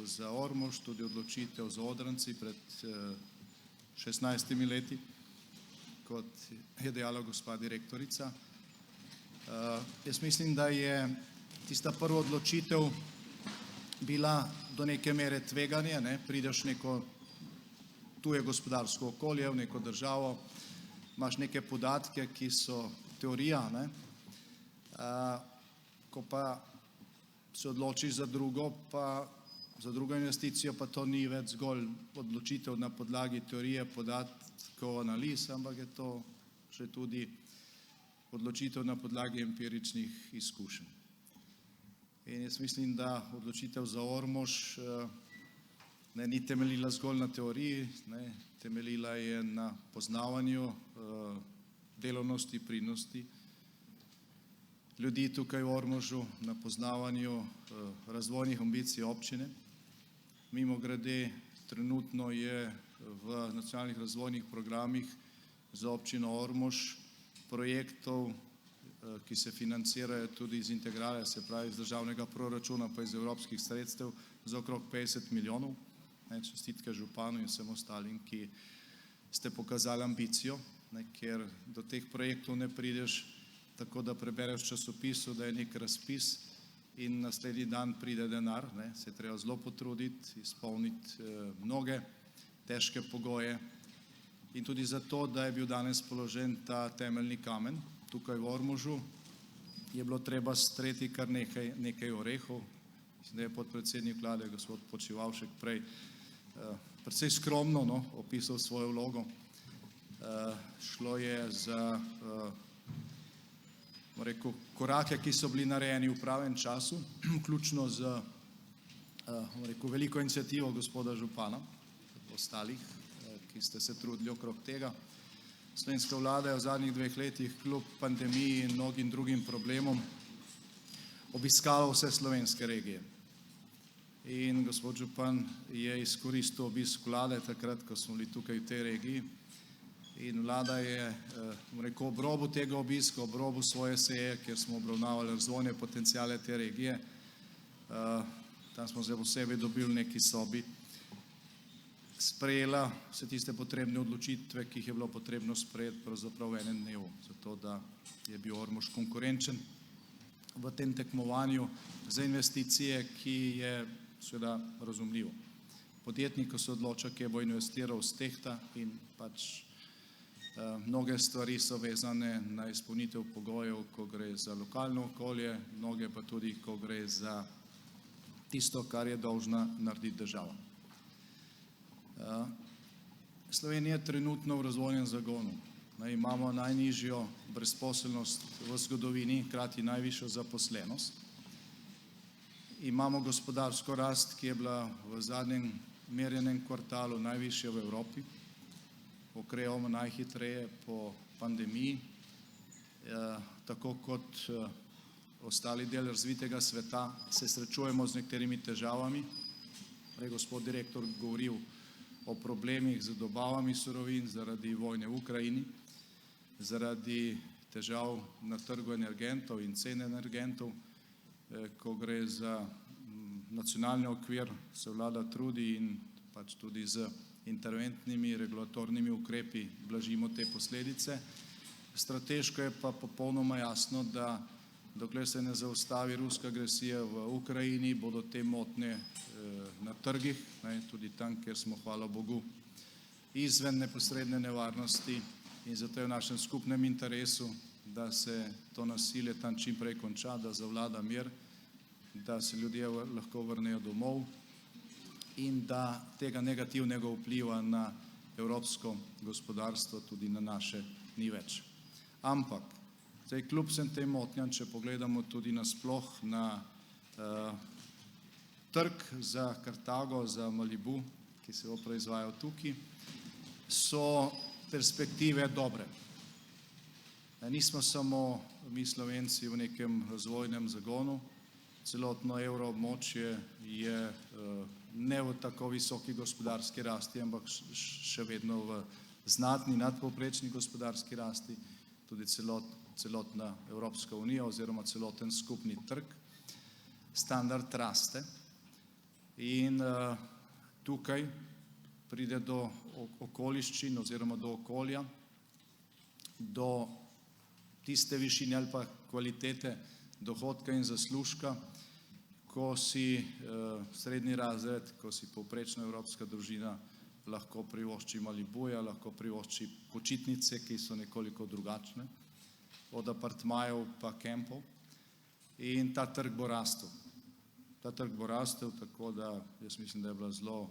za Ormož, tudi odločitev za Odranci pred 16 leti, kot je dejala gospa direktorica. Jaz mislim, da je tista prva odločitev bila do neke mere tveganje, prideš v neko tuje gospodarsko okolje, v neko državo, imaš neke podatke, ki so teorija, ko pa se odločiš za drugo, pa za drugo investicijo, pa to ni več zgolj odločitev na podlagi teorije, podatkov, analiz, ampak je to še tudi odločitev na podlagi empiričnih izkušenj. In jaz mislim, da odločitev za Ormož ni temeljila zgolj na teoriji, temeljila je na poznavanju delovnosti, pridnosti ljudi tukaj v Ormožu, na poznavanju razvojnih ambicij občine. Mimogrede, trenutno je v nacionalnih razvojnih programih za občino Ormož projektov, ki se financirajo tudi iz integrale, se pravi iz državnega proračuna, pa iz evropskih sredstev, za okrog 50 milijonov. Čestitke županu in vsem ostalim, ki ste pokazali ambicijo, ker do teh projektov ne prideš tako, da prebereš v časopisu, da je nek razpis in naslednji dan pride denar, se je treba zelo potruditi, izpolniti mnoge težke pogoje in tudi zato, da je bil danes položen ta temeljni kamen tukaj v Ormožu, je bilo treba streti kar nekaj orehov. Mislim, da je podpredsednik vlade, gospod Počivalšek, prej precej skromno opisal svojo vlogo. Šlo je za korake, ki so bili narejeni v pravem času, vključno z veliko iniциатиvo gospoda župana, ostalih, ki ste se trudili okrog tega. Slovenska vlada je v zadnjih 2 letih kljub pandemiji in mnogim drugim problemom obiskala vse slovenske regije. In gospod župan je izkoristil obisk vlade takrat, ko smo bili tukaj v tej regiji. In vlada je ob robu tega obiska, ob robu svoje seje, kjer smo obravnavali razvojne potenciale te regije, tam smo zdaj posebej dobili v neki sobi, sprejela vse tiste potrebne odločitve, ki jih je bilo potrebno sprejeti pravzaprav v enem dnevu, zato da je bil Ormož konkurenčen v tem tekmovanju za investicije, ki je seveda razumljivo. Podjetnik, ko se odloča, kje bo investiral, stehta in pač mnoge stvari so vezane na izpolnitev pogojev, ko gre za lokalno okolje, mnoge pa tudi, ko gre za tisto, kar je dolžna narediti država. Slovenija je trenutno v razvojnem zagonu. Imamo najnižjo brezposelnost v zgodovini, hkrati najvišjo zaposlenost. Imamo gospodarsko rast, ki je bila v zadnjem merjenem kvartalu najvišja v Evropi. Okrevamo najhitreje po pandemiji, tako kot ostali del razvitega sveta se srečujemo z nekaterimi težavami. Prej gospod direktor govoril o problemih z dobavami surovin zaradi vojne v Ukrajini, zaradi težav na trgu energentov in cen energentov. Ko gre za nacionalni okvir, se vlada trudi in pač tudi z interventnimi regulatornimi ukrepi blažimo te posledice. Strateško je pa popolnoma jasno, da dokler se ne zaustavi ruska agresija v Ukrajini, bodo te motnje na trgih, tudi tam, kjer smo, hvala Bogu, izven neposredne nevarnosti, in zato je v našem skupnem interesu, da se to nasilje tam čim prej konča, da zavlada mir, da se ljudje lahko vrnejo domov in da tega negativnega vpliva na evropsko gospodarstvo, tudi na naše, ni več. Ampak zdaj, kljub vsem tem motnjam, če pogledamo tudi nasploh na trg za Kartago, za Malibu, ki se bo proizvajal tukaj, so perspektive dobre. Nismo samo mi Slovenci v nekem razvojnem zagonu, celotno evroobmočje je ne v tako visoki gospodarski rasti, ampak še vedno v znatni nadpovprečni gospodarski rasti, tudi celotna Evropska unija oziroma celoten skupni trg. Standard raste in tukaj pride do okoliščin oziroma do okolja, do tiste višine ali pa kvalitete dohodka in zaslužka, ko si srednji razred, ko si povprečna evropska družina lahko privošči Malibuja, lahko privošči počitnice, ki so nekoliko drugačne, od apartmajev pa kempov, in ta trg bo rastel. Ta trg bo rastel, tako da jaz mislim, da je bila zelo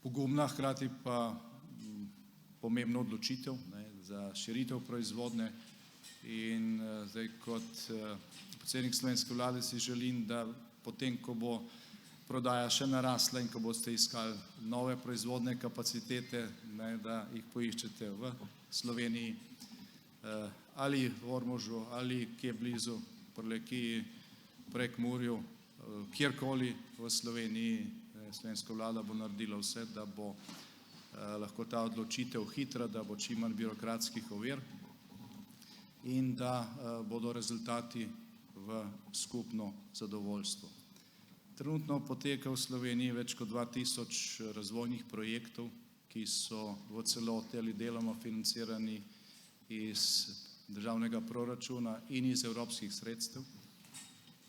pogumna, hkrati pa pomembna odločitev za širitev proizvodnje. In zdaj kot predsednik slovenske vlade si želim, da potem, ko bo prodaja še narasla in ko boste iskali nove proizvodne kapacitete, da jih poiščete v Sloveniji ali v Ormožu ali kje blizu, Prlekiji, Prekmurju, kjerkoli v Sloveniji. Slovenska vlada bo naredila vse, da bo lahko ta odločitev hitra, da bo čim manj birokratskih ovir in da bodo rezultati v skupno zadovoljstvo. Trenutno poteka v Sloveniji več kot 2000 razvojnih projektov, ki so v celoti ali deloma financirani iz državnega proračuna in iz evropskih sredstev,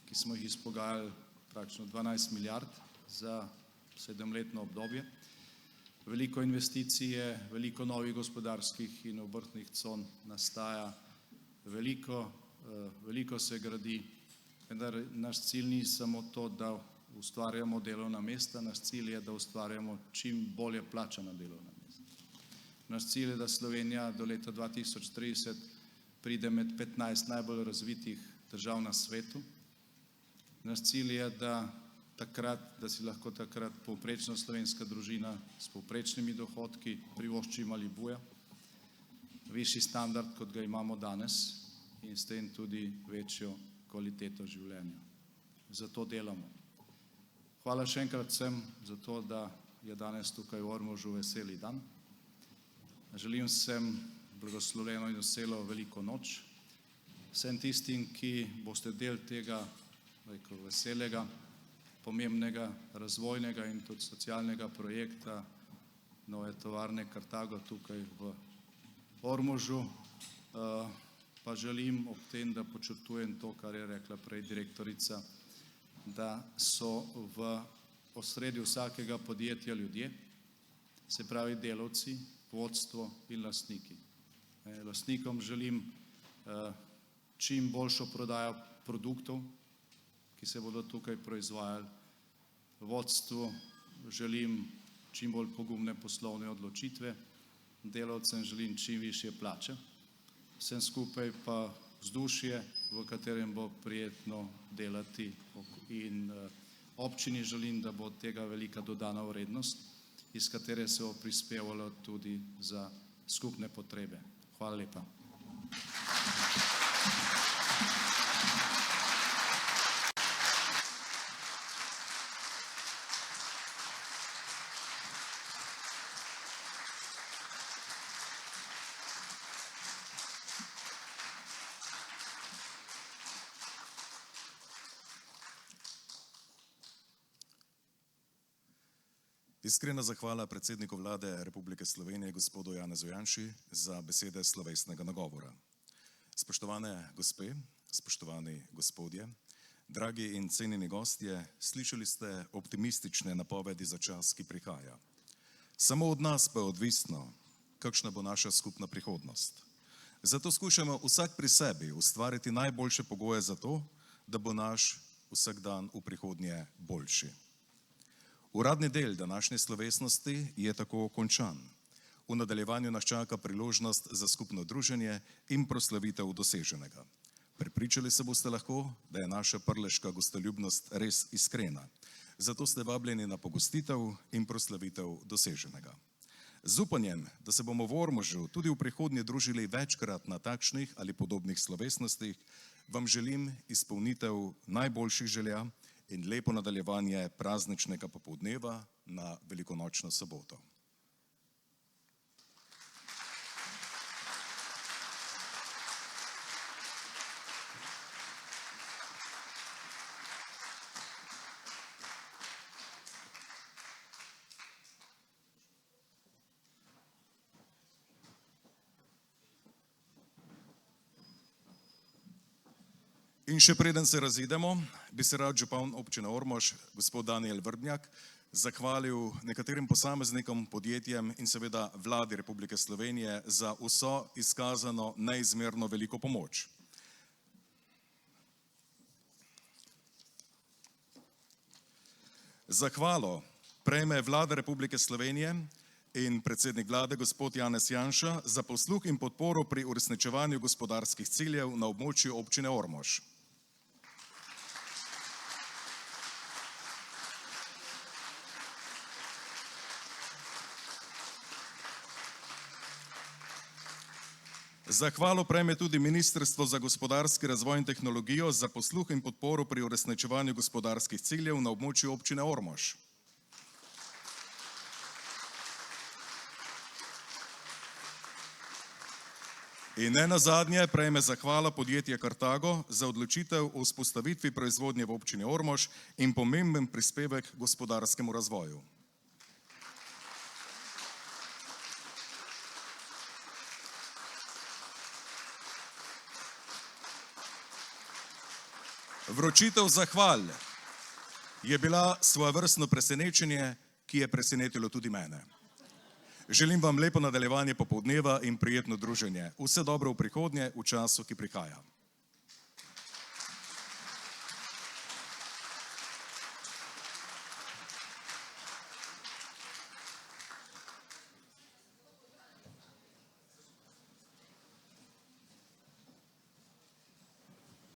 ki smo jih izpogajali praktično 12 milijard za 7-letno obdobje. Veliko investicij, veliko novih gospodarskih in obrtnih con nastaja, veliko veliko se gradi, vendar naš cilj ni samo to, da ustvarjamo delovna mesta, naš cilj je, da ustvarjamo čim bolje plačana delovna mesta. Naš cilj je, da Slovenija do leta 2030 pride med 15 najbolj razvitih držav na svetu. Naš cilj je, da si lahko takrat povprečna slovenska družina s povprečnimi dohodki privošči malibuja, višji standard, kot ga imamo danes, in s tem tudi večjo kvaliteto življenja. Zato delamo. Hvala še enkrat vsem za to, da je danes tukaj v Ormožu veseli dan. Želim vsem blagoslovljeno in veselo veliko noč. Vsem tistim, ki boste del tega veselega, pomembnega razvojnega in tudi socialnega projekta nove tovarne Carthago tukaj v Ormožu, pa želim ob tem, da podčrtujem to, kar je rekla prej direktorica, da so v ospredju vsakega podjetja ljudje, se pravi delavci, vodstvo in lastniki. Lastnikom želim čim boljšo prodajo produktov, ki se bodo tukaj proizvajali. Vodstvu želim čim bolj pogumne poslovne odločitve, delavcem želim čim višje plače, vsem skupaj pa vzdušje, v katerem bo prijetno delati, in občini želim, da bo od tega velika dodana vrednost, iz katere se bo prispevalo tudi za skupne potrebe. Hvala lepa. Iskrena zahvala predsedniku vlade Republike Slovenije, gospodu Janezu Janši, za besede slovesnega nagovora. Spoštovane gospe, spoštovani gospodje, dragi in cenjeni gostje, slišali ste optimistične napovedi za čas, ki prihaja. Samo od nas pa je odvisno, kakšna bo naša skupna prihodnost. Zato skušamo vsak pri sebi ustvariti najboljše pogoje za to, da bo naš vsak dan v prihodnje boljši. Uradni del današnje slovesnosti je tako končan. V nadaljevanju nas čaka priložnost za skupno druženje in proslavitev doseženega. Prepričali se boste lahko, da je naša prleška gostoljubnost res iskrena. Zato ste vabljeni na pogostitev in proslavitev doseženega. Z upanjem, da se bomo v Ormožu tudi v prihodnje družili večkrat na takšnih ali podobnih slovesnostih, vam želim izpolnitev najboljših želja in lepo nadaljevanje prazničnega popoldneva na velikonočno soboto. In še preden se razidemo, bi se rad župan občine Ormož, gospod Danijel Vrbnjak, zahvalil nekaterim posameznikom, podjetjem in seveda vladi Republike Slovenije za vso izkazano neizmerno veliko pomoč. Zahvalo prejme vlada Republike Slovenije in predsednik vlade gospod Janez Janša za posluh in podporo pri uresničevanju gospodarskih ciljev na območju občine Ormož. Zahvalo prejme tudi Ministrstvo za gospodarski razvoj in tehnologijo za posluh in podporo pri uresničevanju gospodarskih ciljev na območju občine Ormož. In ne nazadnje prejme zahvala podjetje Carthago za odločitev o vzpostavitvi proizvodnje v občini Ormož in pomemben prispevek k gospodarskemu razvoju. Vročitev zahval je bila svojevrstno presenečenje, ki je presenetilo tudi mene. Želim vam lepo nadaljevanje popoldneva in prijetno druženje. Vse dobro v prihodnje, v času, ki prihaja.